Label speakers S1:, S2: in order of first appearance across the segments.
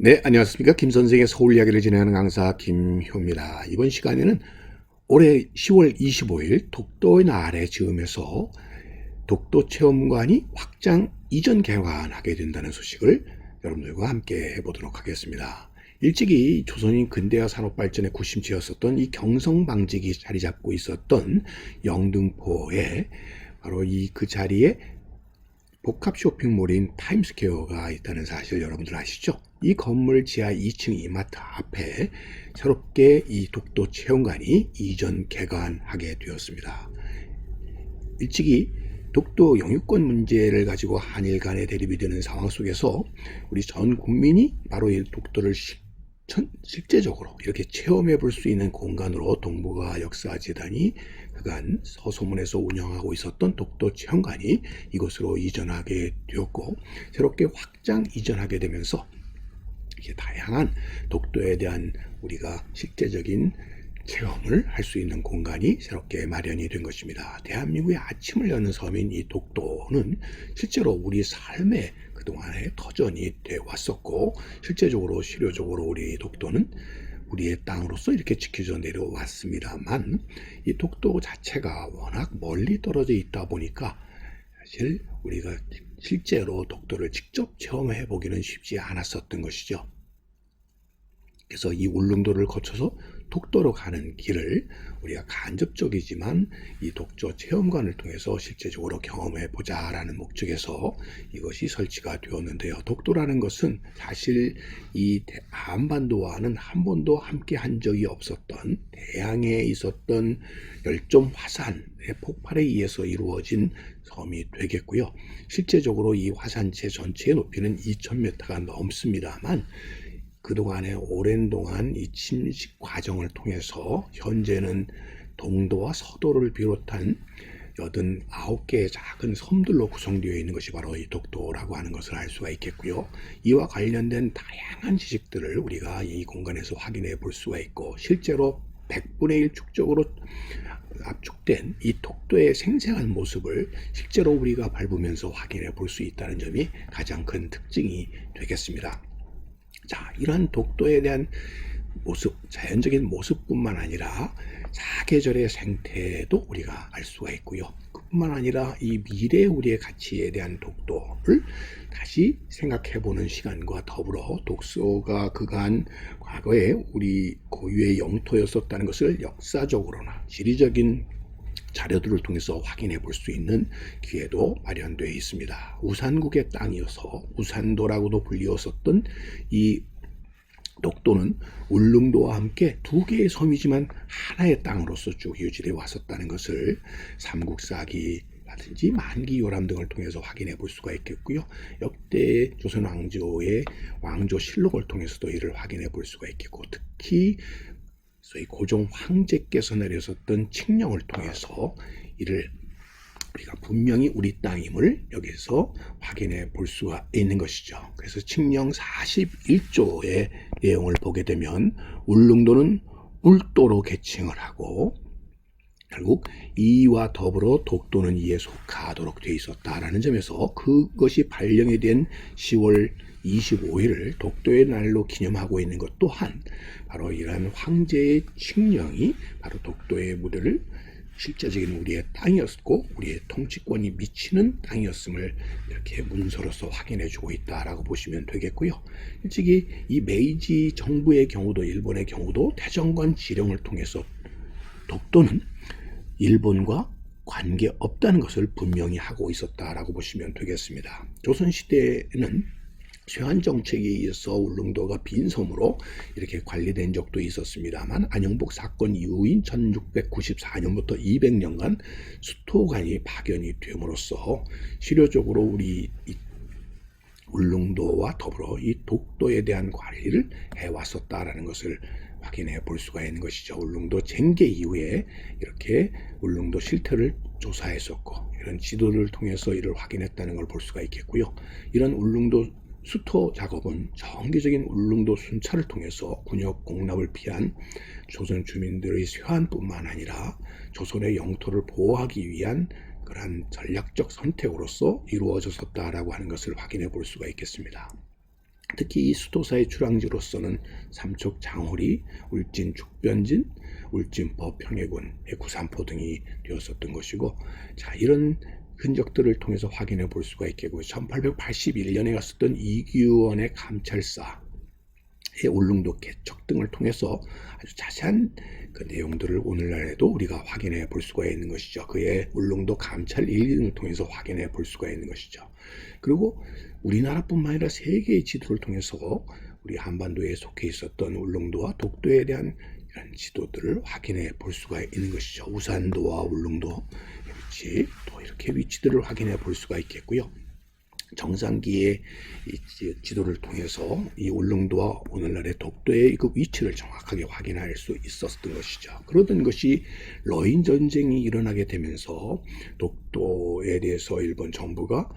S1: 네, 안녕하십니까. 김 선생의 서울 이야기를 진행하는 강사 김효입니다. 이번 시간에는 올해 10월 25일 독도의 날에 즈음해서 독도 체험관이 확장 이전 개관하게 된다는 소식을 여러분들과 함께 해보도록 하겠습니다. 일찍이 조선인 근대화 산업 발전의 구심지였었던 이 경성방직이 자리 잡고 있었던 영등포에 바로 그 자리에 복합 쇼핑몰인 타임스퀘어가 있다는 사실 여러분들 아시죠? 이 건물 지하 2층 이마트 앞에 새롭게 이 독도 체험관이 이전 개관하게 되었습니다. 일찍이 독도 영유권 문제를 가지고 한일 간의 대립이 되는 상황 속에서 우리 전 국민이 바로 이 독도를 실제적으로 이렇게 체험해 볼 수 있는 공간으로 동북아 역사재단이 그간 서소문에서 운영하고 있었던 독도 체험관이 이곳으로 이전하게 되었고, 새롭게 확장 이전하게 되면서 이렇게 다양한 독도에 대한 우리가 실제적인 체험을 할 수 있는 공간이 새롭게 마련이 된 것입니다. 대한민국의 아침을 여는 섬인 이 독도는 실제로 우리 삶의 그동안에 터전이 되어 왔었고, 실제적으로 실효적으로 우리 독도는 우리의 땅으로서 이렇게 지켜져 내려왔습니다만, 이 독도 자체가 워낙 멀리 떨어져 있다 보니까 사실 우리가 실제로 독도를 직접 체험해 보기는 쉽지 않았었던 것이죠. 그래서 이 울릉도를 거쳐서 독도로 가는 길을 우리가 간접적이지만 이 독도 체험관을 통해서 실제적으로 경험해 보자라는 목적에서 이것이 설치가 되었는데요. 독도라는 것은 사실 이 한반도와는 한 번도 함께 한 적이 없었던 대양에 있었던 열점 화산의 폭발에 의해서 이루어진 섬이 되겠고요. 실제적으로 이 화산체 전체의 높이는 2000m가 넘습니다만, 그동안에 오랜 동안 이 침식 과정을 통해서 현재는 동도와 서도를 비롯한 89개의 작은 섬들로 구성되어 있는 것이 바로 이 독도라고 하는 것을 알 수가 있겠고요. 이와 관련된 다양한 지식들을 우리가 이 공간에서 확인해 볼 수가 있고, 실제로 100분의 1 축적으로 압축된 이 독도의 생생한 모습을 실제로 우리가 밟으면서 확인해 볼 수 있다는 점이 가장 큰 특징이 되겠습니다. 자, 이러한 독도에 대한 모습, 자연적인 모습뿐만 아니라 사계절의 생태도 우리가 알 수가 있고요. 그뿐만 아니라 이 미래 우리의 가치에 대한 독도를 다시 생각해보는 시간과 더불어 독서가 그간 과거에 우리 고유의 영토였었다는 것을 역사적으로나 지리적인 자료들을 통해서 확인해 볼 수 있는 기회도 마련되어 있습니다. 우산국의 땅이어서 우산도라고도 불리웠었던 이 독도는 울릉도와 함께 두 개의 섬이지만 하나의 땅으로서 쭉 유지되어 왔었다는 것을 삼국사기라든지 만기요람 등을 통해서 확인해 볼 수가 있겠고요. 역대 조선 왕조의 왕조실록을 통해서도 이를 확인해 볼 수가 있겠고, 특히 소위 고종 황제께서 내렸었던 칙령을 통해서 이를 우리가 분명히 우리 땅임을 여기서 확인해 볼 수가 있는 것이죠. 그래서 칙령 41조의 내용을 보게 되면 울릉도는 울도로 개칭을 하고 결국 이와 더불어 독도는 이에 속하도록 되어 있었다라는 점에서 그것이 발령이 된 10월 25일을 독도의 날로 기념하고 있는 것 또한 바로 이러한 황제의 칙령이 바로 독도의 무대를 실제적인 우리의 땅이었고 우리의 통치권이 미치는 땅이었음을 이렇게 문서로서 확인해 주고 있다라고 보시면 되겠고요. 일찍이 이 메이지 정부의 경우도 일본의 경우도 태정관 지령을 통해서 독도는 일본과 관계없다는 것을 분명히 하고 있었다라고 보시면 되겠습니다. 조선시대에는 쇠한 정책에 의해서 울릉도가 빈섬으로 이렇게 관리된 적도 있었습니다만, 안영복 사건 이후인 1694년부터 200년간 수토관이 파견이 됨으로써 실효적으로 우리 울릉도와 더불어 이 독도에 대한 관리를 해왔었다라는 것을 확인해 볼 수가 있는 것이죠. 울릉도 쟁계 이후에 이렇게 울릉도 실태를 조사했었고, 이런 지도를 통해서 이를 확인했다는 걸 볼 수가 있겠고요. 이런 울릉도 수토 작업은 정기적인 울릉도 순찰을 통해서 군역 공납을 피한 조선 주민들의 쇠환뿐만 아니라 조선의 영토를 보호하기 위한 그러한 전략적 선택으로서 이루어졌었다라고 하는 것을 확인해 볼 수가 있겠습니다. 특히 이 수도사의 출항지로서는 삼척 장호리, 울진 죽변진, 울진 법평해군의 구산포 등이 되었었던 것이고, 자, 이런 흔적들을 통해서 확인해 볼 수가 있겠고, 1881년에 갔었던 이규원의 감찰사의 울릉도 개척 등을 통해서 아주 자세한 그 내용들을 오늘날에도 우리가 확인해 볼 수가 있는 것이죠. 그의 울릉도 감찰 일기 등을 통해서 확인해 볼 수가 있는 것이죠. 그리고 우리나라뿐만 아니라 세계의 지도를 통해서 우리 한반도에 속해 있었던 울릉도와 독도에 대한 이런 지도들을 확인해 볼 수가 있는 것이죠. 우산도와 울릉도 위치, 또 이렇게 위치들을 확인해 볼 수가 있겠고요. 정상기의 이 지도를 통해서 이 울릉도와 오늘날의 독도의 그 위치를 정확하게 확인할 수 있었던 것이죠. 그러던 것이 러인 전쟁이 일어나게 되면서 독도에 대해서 일본 정부가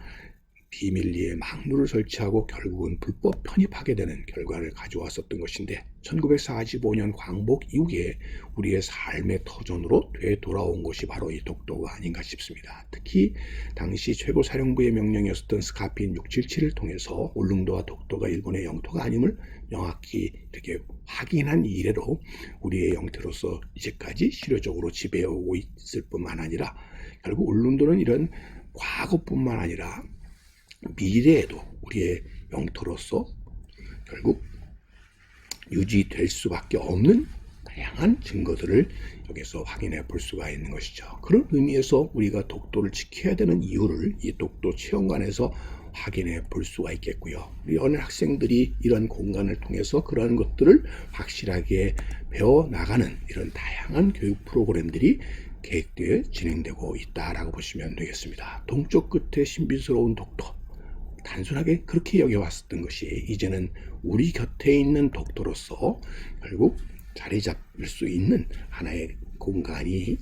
S1: 비밀리에 막루를 설치하고 결국은 불법 편입하게 되는 결과를 가져왔었던 것인데, 1945년 광복 이후에 우리의 삶의 터전으로 되돌아온 것이 바로 이 독도가 아닌가 싶습니다. 특히 당시 최고사령부의 명령이었던 스카핀 677을 통해서 울릉도와 독도가 일본의 영토가 아님을 명확히 이렇게 확인한 이래로 우리의 영토로서 이제까지 실효적으로 지배하고 있을 뿐만 아니라, 결국 울릉도는 이런 과거뿐만 아니라 미래에도 우리의 영토로서 결국 유지될 수밖에 없는 다양한 증거들을 여기서 확인해 볼 수가 있는 것이죠. 그런 의미에서 우리가 독도를 지켜야 되는 이유를 이 독도 체험관에서 확인해 볼 수가 있겠고요. 우리 어느 학생들이 이런 공간을 통해서 그러한 것들을 확실하게 배워나가는 이런 다양한 교육 프로그램들이 계획되어 진행되고 있다라고 보시면 되겠습니다. 동쪽 끝에 신비스러운 독도, 단순하게 그렇게 여겨왔었던 것이 이제는 우리 곁에 있는 독도로서 결국 자리 잡을 수 있는 하나의 공간이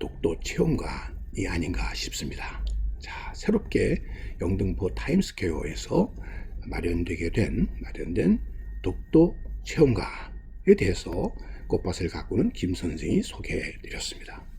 S1: 독도 체험관이 아닌가 싶습니다. 자, 새롭게 영등포 타임스퀘어에서 마련된 독도 체험관에 대해서 꽃밭을 가꾸는 김 선생이 소개해 드렸습니다.